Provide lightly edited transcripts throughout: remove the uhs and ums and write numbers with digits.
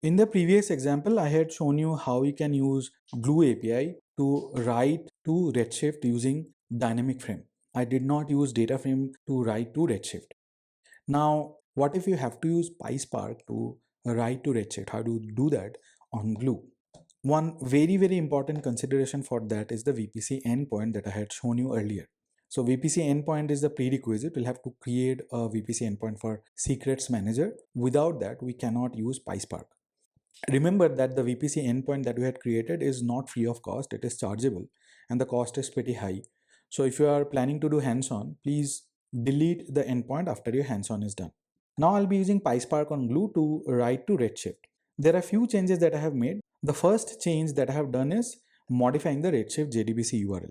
In the previous example, I had shown you how we can use Glue API to write to Redshift using dynamic frame. I did not use data frame to write to Redshift. Now, what if you have to use PySpark to write to Redshift? How do you do that on Glue? One very important consideration for that is the VPC endpoint that I had shown you earlier. So VPC endpoint is the prerequisite. We'll have to create a VPC endpoint for secrets manager. Without that, we cannot use PySpark. Remember that the VPC endpoint that we had created is not free of cost. It is chargeable and the cost is pretty high. So if you are planning to do hands-on, please delete the endpoint after your hands-on is done. Now I'll be using PySpark on Glue to write to Redshift. There are few changes that I have made. The first change that I have done is modifying the Redshift JDBC URL.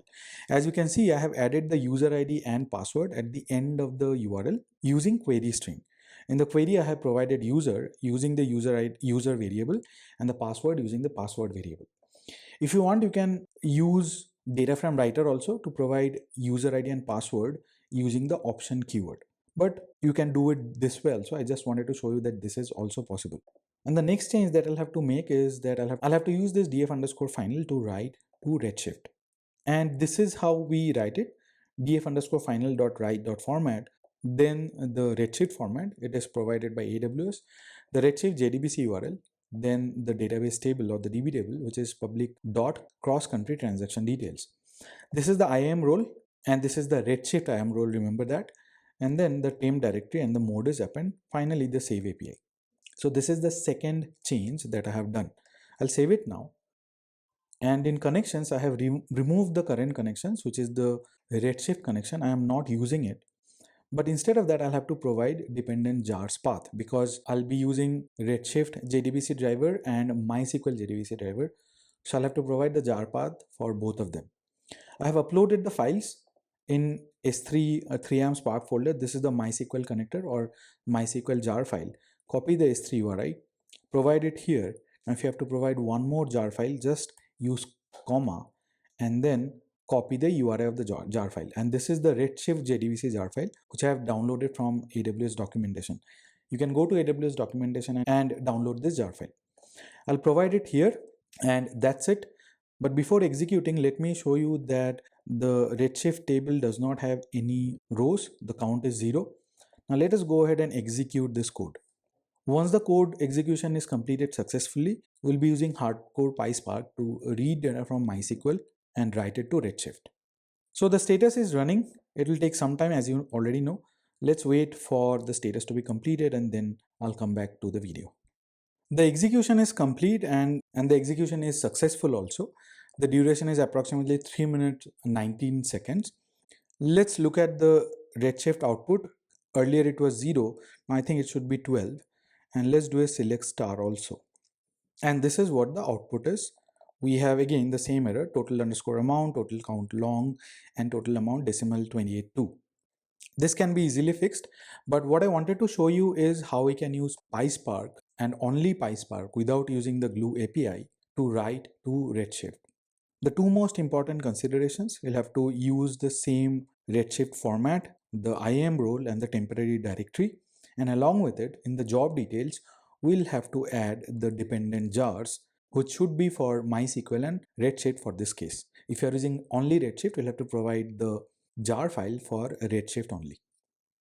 As you can see, I have added the user ID and password at the end of the URL using query string. In the query, I have provided user using the user variable and the password using the password variable. If you want, you can use data frame writer also to provide user ID and password using the option keyword. But you can do it this way also. I just wanted to show you that this is also possible. And the next change that I'll have to make is that I'll have to use this df_final to write to Redshift. And this is how we write it: df_final.write.format. Then the Redshift format, it is provided by AWS, the Redshift JDBC URL, then the database table or the DB table, which is public dot cross country transaction details. This is the IAM role, and this is the Redshift IAM role, remember that. And then the temp directory and the mode is append. Finally, the save API. So this is the second change that I have done. I'll save it now. And in connections, I have removed the current connections, which is the Redshift connection. I am not using it. But instead of that, I'll have to provide dependent jars path because I'll be using Redshift JDBC driver and MySQL JDBC driver. So I'll have to provide the jar path for both of them. I have uploaded the files in S3 3am Spark folder. This is the MySQL connector or MySQL jar file. Copy the S3 URI, provide it here. Now, if you have to provide one more jar file, just use comma and then copy the URI of the jar file. And this is the Redshift JDBC jar file, which I have downloaded from AWS documentation. You can go to AWS documentation and download this jar file. I'll provide it here and that's it. But before executing, let me show you that the Redshift table does not have any rows. The count is 0. Now let us go ahead and execute this code. Once the code execution is completed successfully, we'll be using hardcore PySpark to read data from MySQL and write it to Redshift. So the status is running. It will take some time, as you already know. Let's wait for the status to be completed and then I'll come back to the video. The execution is complete and the execution is successful also. The duration is approximately 3 minutes 19 seconds. Let's look at the Redshift output. Earlier it was 0. Now I think it should be 12. And let's do a select star also. And this is what the output is. We have again the same error: total underscore amount, total count long, and total amount decimal 28.2. This can be easily fixed, but what I wanted to show you is how we can use PySpark and only PySpark without using the Glue API to write to Redshift. The two most important considerations: we'll have to use the same Redshift format, the IAM role and the temporary directory, and along with it, in the job details, we'll have to add the dependent jars, which should be for MySQL and Redshift for this case. If you're using only Redshift, we'll have to provide the jar file for Redshift only.